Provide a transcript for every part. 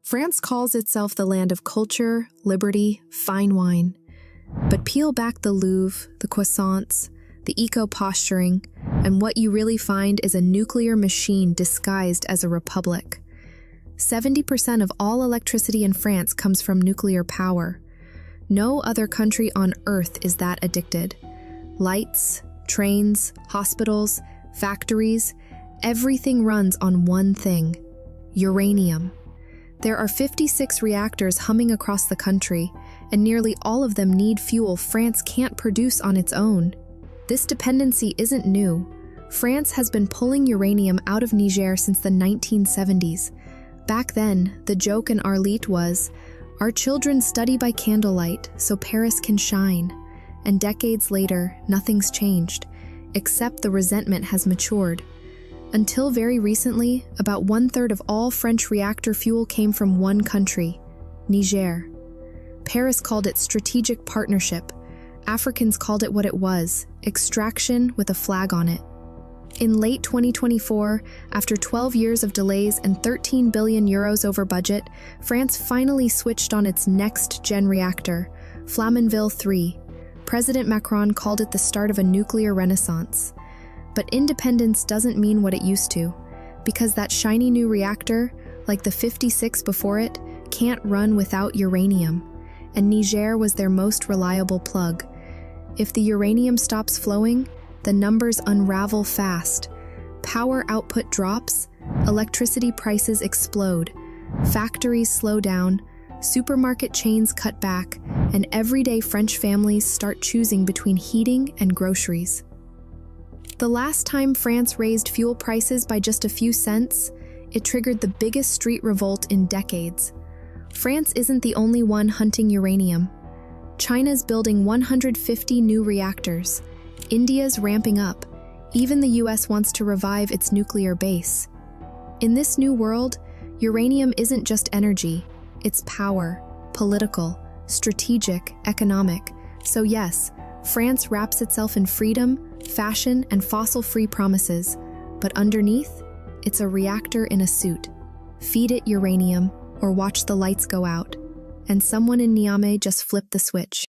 France calls itself the land of culture, liberty, fine wine. But peel back the Louvre, the croissants, the eco-posturing, and what you really find is a nuclear machine disguised as a republic. 70% of all electricity in France comes from nuclear power. No other country on Earth is that addicted. Lights, trains, hospitals, factories, everything runs on one thing: uranium. There are 56 reactors humming across the country, and nearly all of them need fuel France can't produce on its own. This dependency isn't new. France has been pulling uranium out of Niger since the 1970s. Back then, the joke in Arlit was, "Our children study by candlelight so Paris can shine." And decades later, nothing's changed, except the resentment has matured. Until very recently, about 1/3 of all French reactor fuel came from one country, Niger. Paris called it strategic partnership. Africans called it what it was, extraction with a flag on it. In late 2024, after 12 years of delays and 13 billion euros over budget, France finally switched on its next-gen reactor, Flamanville 3. President Macron called it the start of a nuclear renaissance. But independence doesn't mean what it used to, because that shiny new reactor, like the 56 before it, can't run without uranium, and Niger was their most reliable plug. If the uranium stops flowing, the numbers unravel fast. Power output drops, electricity prices explode, factories slow down, supermarket chains cut back, and everyday French families start choosing between heating and groceries. The last time France raised fuel prices by just a few cents, it triggered the biggest street revolt in decades. France isn't the only one hunting uranium. China's building 150 new reactors. India's ramping up. Even the US wants to revive its nuclear base. In this new world, uranium isn't just energy, it's power, political, strategic, economic. So yes, France wraps itself in freedom, fashion, and fossil-free promises, but underneath, it's a reactor in a suit. Feed it uranium, or watch the lights go out. And someone in Niamey just flipped the switch.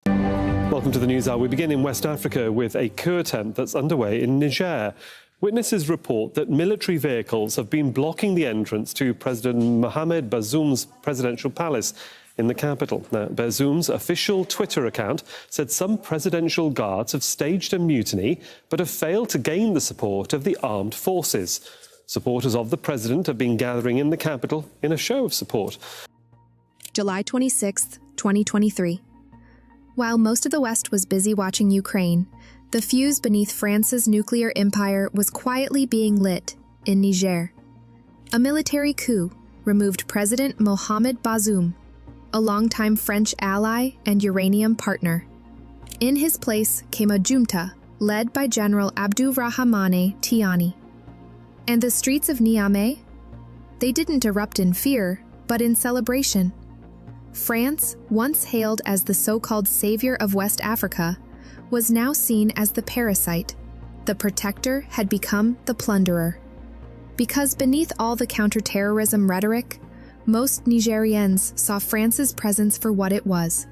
Welcome to the News Hour. We begin in West Africa with a coup attempt that's underway in Niger. Witnesses report that military vehicles have been blocking the entrance to President Mohamed Bazoum's presidential palace in the capital. Now, Bazoum's official Twitter account said some presidential guards have staged a mutiny but have failed to gain the support of the armed forces. Supporters of the president have been gathering in the capital in a show of support. July 26, 2023. While most of the West was busy watching Ukraine, the fuse beneath France's nuclear empire was quietly being lit in Niger. A military coup removed President Mohamed Bazoum, a longtime French ally and uranium partner. In his place came a junta led by General Abdourahmane Tiani. And the streets of Niamey? They didn't erupt in fear, but in celebration. France, once hailed as the so-called savior of West Africa, was now seen as the parasite. The protector had become the plunderer. Because beneath all the counterterrorism rhetoric, most Nigerians saw France's presence for what it was: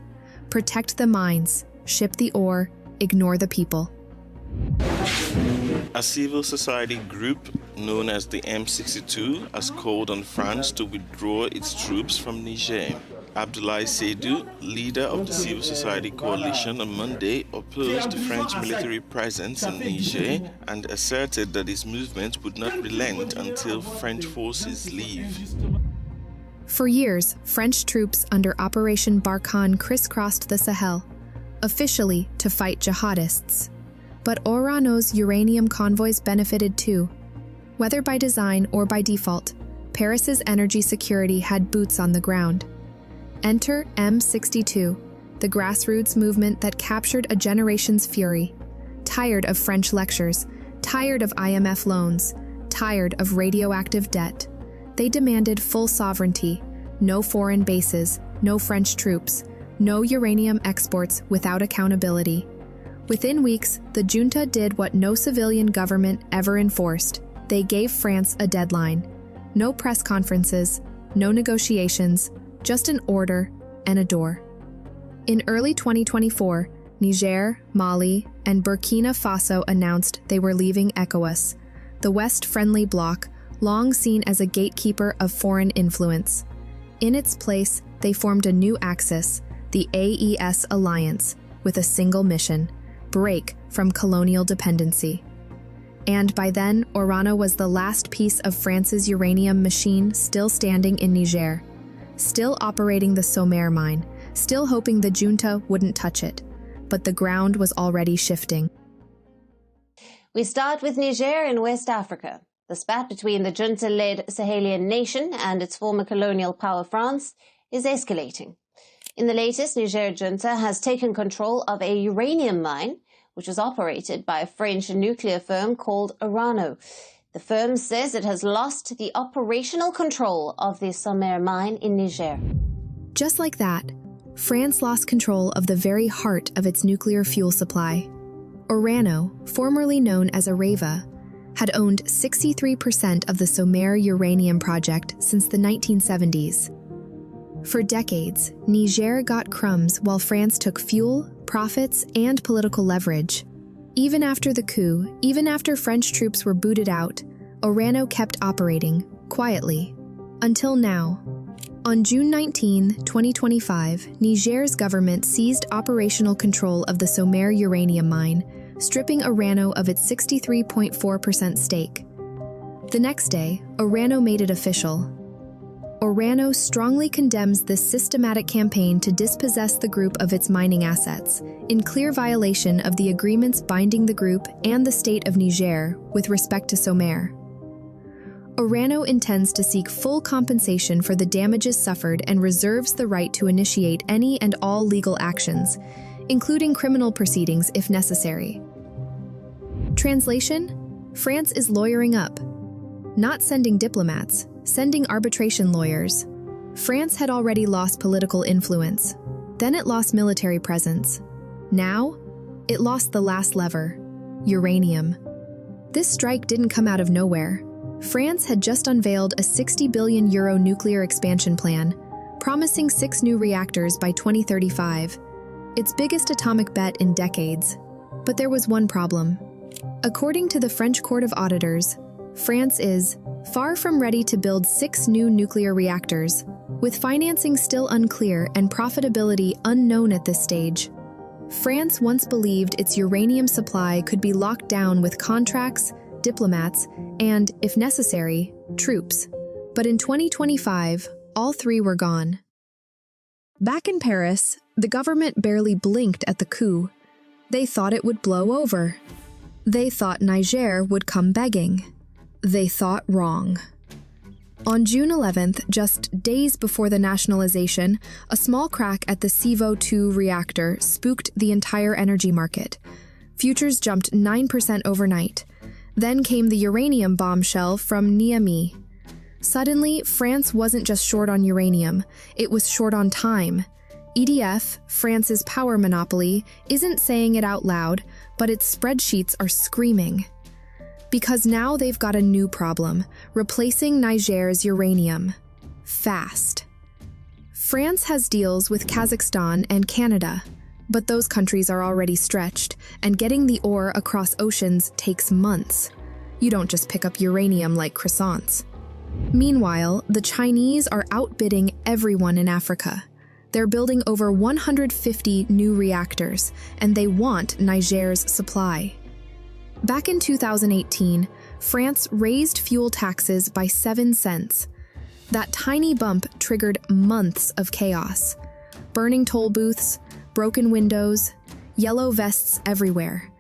protect the mines, ship the ore, ignore the people. A civil society group known as the M62 has called on France to withdraw its troops from Niger. Abdoulaye Seydou, leader of the civil society coalition, on Monday opposed the French military presence in Niger and asserted that his movement would not relent until French forces leave. For years, French troops under Operation Barkhane crisscrossed the Sahel, officially to fight jihadists. But Orano's uranium convoys benefited too. Whether by design or by default, Paris's energy security had boots on the ground. Enter M62, the grassroots movement that captured a generation's fury. Tired of French lectures, tired of IMF loans, tired of radioactive debt. They demanded full sovereignty, no foreign bases, no French troops, no uranium exports without accountability. Within weeks, the junta did what no civilian government ever enforced. They gave France a deadline. No press conferences, no negotiations, just an order and a door. In early 2024, Niger, Mali, and Burkina Faso announced they were leaving ECOWAS, the West-friendly bloc long seen as a gatekeeper of foreign influence. In its place, they formed a new axis, the AES Alliance, with a single mission: break from colonial dependency. And by then, Orano was the last piece of France's uranium machine still standing in Niger, still operating the Sommer mine, still hoping the junta wouldn't touch it. But the ground was already shifting. We start with Niger in West Africa. The spat between the junta-led Sahelian nation and its former colonial power France is escalating. In the latest, Niger junta has taken control of a uranium mine, which was operated by a French nuclear firm called Orano. The firm says it has lost the operational control of the Sommer mine in Niger. Just like that, France lost control of the very heart of its nuclear fuel supply. Orano, formerly known as Areva, had owned 63% of the Sommer uranium project since the 1970s. For decades, Niger got crumbs while France took fuel, profits, and political leverage. Even after the coup, even after French troops were booted out, Orano kept operating, quietly. Until now. On June 19, 2025, Niger's government seized operational control of the Sommer uranium mine, stripping Orano of its 63.4% stake. The next day, Orano made it official. Orano strongly condemns this systematic campaign to dispossess the group of its mining assets, in clear violation of the agreements binding the group and the state of Niger with respect to Sommer. Orano intends to seek full compensation for the damages suffered and reserves the right to initiate any and all legal actions, including criminal proceedings if necessary. Translation: France is lawyering up. Not sending diplomats, sending arbitration lawyers. France had already lost political influence. Then it lost military presence. Now, it lost the last lever: uranium. This strike didn't come out of nowhere. France had just unveiled a €60 billion nuclear expansion plan, promising 6 new reactors by 2035, its biggest atomic bet in decades. But there was one problem. According to the French Court of Auditors, France is far from ready to build 6 new nuclear reactors, with financing still unclear and profitability unknown at this stage. France once believed its uranium supply could be locked down with contracts, diplomats, and, if necessary, troops. But in 2025, all 3 were gone. Back in Paris, the government barely blinked at the coup. They thought it would blow over. They thought Niger would come begging. They thought wrong. On June 11th, just days before the nationalization, a small crack at the Civo 2 reactor spooked the entire energy market. Futures jumped 9% overnight. Then came the uranium bombshell from Niamey. Suddenly, France wasn't just short on uranium, it was short on time. EDF, France's power monopoly, isn't saying it out loud, but its spreadsheets are screaming. Because now they've got a new problem, replacing Niger's uranium. Fast. France has deals with Kazakhstan and Canada, but those countries are already stretched, and getting the ore across oceans takes months. You don't just pick up uranium like croissants. Meanwhile, the Chinese are outbidding everyone in Africa. They're building over 150 new reactors, and they want Niger's supply. Back in 2018, France raised fuel taxes by 7 cents. That tiny bump triggered months of chaos. Burning toll booths, broken windows, yellow vests everywhere.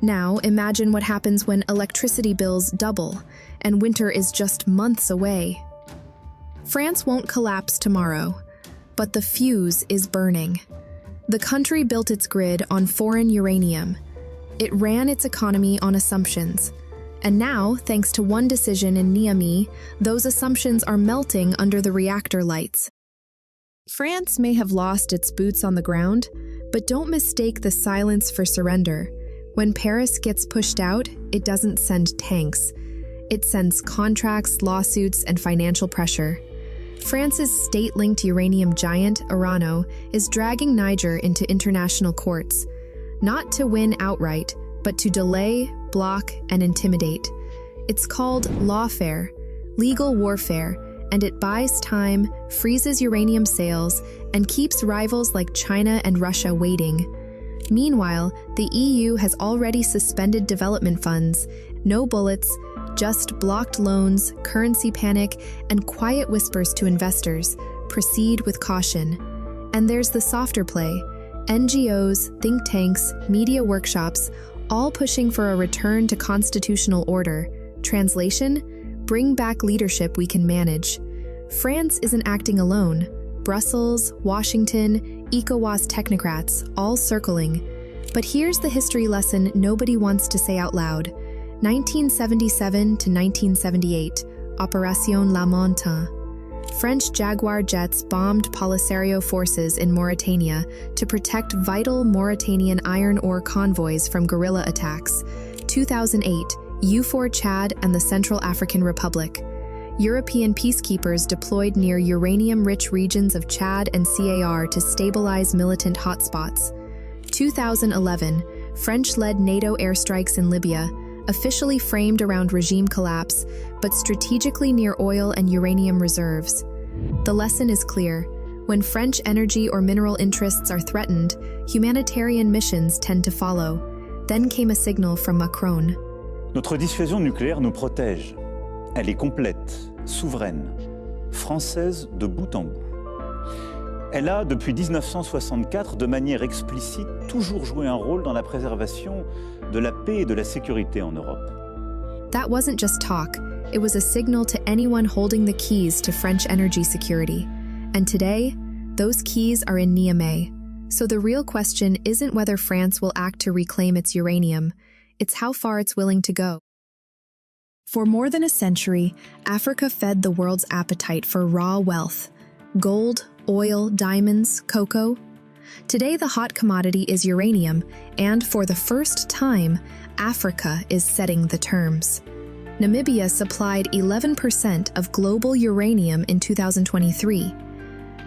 Now imagine what happens when electricity bills double and winter is just months away. France won't collapse tomorrow, but the fuse is burning. The country built its grid on foreign uranium. It ran its economy on assumptions. And now, thanks to one decision in Niamey, those assumptions are melting under the reactor lights. France may have lost its boots on the ground, but don't mistake the silence for surrender. When Paris gets pushed out, it doesn't send tanks. It sends contracts, lawsuits, and financial pressure. France's state-linked uranium giant, Orano, is dragging Niger into international courts, not to win outright, but to delay, block, and intimidate. It's called lawfare, legal warfare, and it buys time, freezes uranium sales, and keeps rivals like China and Russia waiting. Meanwhile, the EU has already suspended development funds, no bullets, just blocked loans, currency panic, and quiet whispers to investors, proceed with caution. And there's the softer play, NGOs, think tanks, media workshops, all pushing for a return to constitutional order. Translation: bring back leadership we can manage. France isn't acting alone. Brussels, Washington, ECOWAS technocrats, all circling. But here's the history lesson nobody wants to say out loud. 1977 to 1978, Opération La Montagne. French Jaguar jets bombed Polisario forces in Mauritania to protect vital Mauritanian iron ore convoys from guerrilla attacks. 2008, EUFOR Chad and the Central African Republic. European peacekeepers deployed near uranium-rich regions of Chad and CAR to stabilize militant hotspots. 2011, French-led NATO airstrikes in Libya, officially framed around regime collapse, but strategically near oil and uranium reserves. The lesson is clear. When French energy or mineral interests are threatened, humanitarian missions tend to follow. Then came a signal from Macron. Notre dissuasion nucléaire nous protège. Elle est complète, souveraine, française de bout en bout. Elle a, depuis 1964, de manière explicite, toujours joué un rôle dans la préservation de la paix et de la sécurité en Europe. That wasn't just talk, it was a signal to anyone holding the keys to French energy security. And today, those keys are in Niamey. So the real question isn't whether France will act to reclaim its uranium, it's how far it's willing to go. For more than a century, Africa fed the world's appetite for raw wealth. Gold, oil, diamonds, cocoa. Today, the hot commodity is uranium, and for the first time, Africa is setting the terms. Namibia supplied 11% of global uranium in 2023.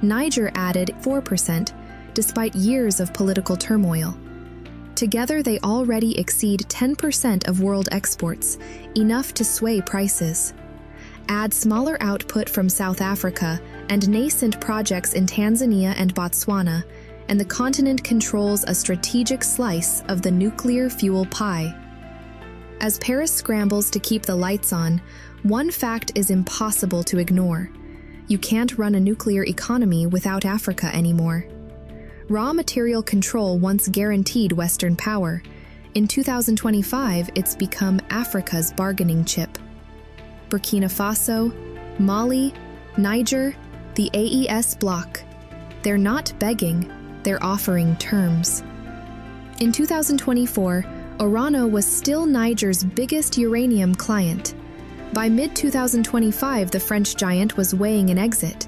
Niger added 4%, despite years of political turmoil. Together, they already exceed 10% of world exports, enough to sway prices. Add smaller output from South Africa and nascent projects in Tanzania and Botswana, and the continent controls a strategic slice of the nuclear fuel pie. As Paris scrambles to keep the lights on, one fact is impossible to ignore. You can't run a nuclear economy without Africa anymore. Raw material control once guaranteed Western power. In 2025, it's become Africa's bargaining chip. Burkina Faso, Mali, Niger, the AES bloc. They're not begging, they're offering terms. In 2024, Orano was still Niger's biggest uranium client. By mid-2025, the French giant was weighing an exit.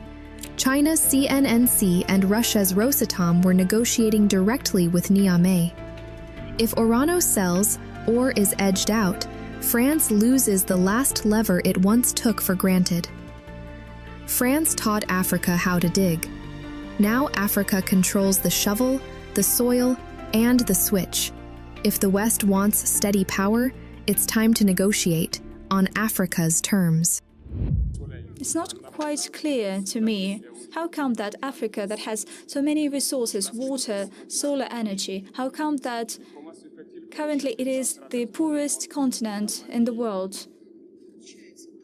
China's CNNC and Russia's Rosatom were negotiating directly with Niamey. If Orano sells or is edged out, France loses the last lever it once took for granted. France taught Africa how to dig. Now Africa controls the shovel, the soil, and the switch. If the West wants steady power, it's time to negotiate on Africa's terms. It's not quite clear to me how come that Africa that has so many resources, water, solar energy, how come that currently it is the poorest continent in the world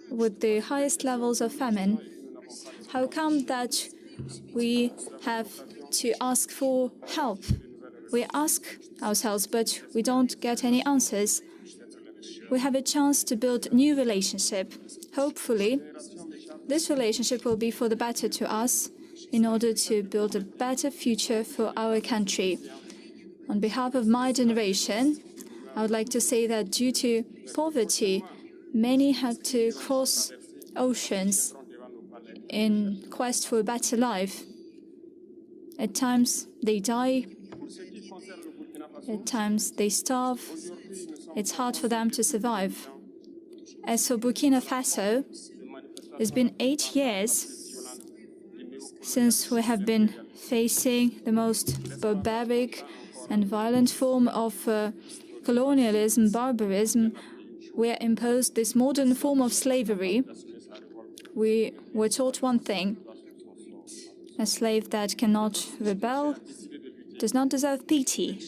with the highest levels of famine? How come that we have to ask for help? We ask ourselves, but we don't get any answers. We have a chance to build new relationship. Hopefully, this relationship will be for the better to us in order to build a better future for our country. On behalf of my generation, I would like to say that due to poverty, many had to cross oceans in quest for a better life. At times they die, at times they starve. It's hard for them to survive. As for Burkina Faso, it's been 8 years since we have been facing the most barbaric and violent form of colonialism, barbarism, we are imposed this modern form of slavery. We were taught one thing: a slave that cannot rebel does not deserve pity.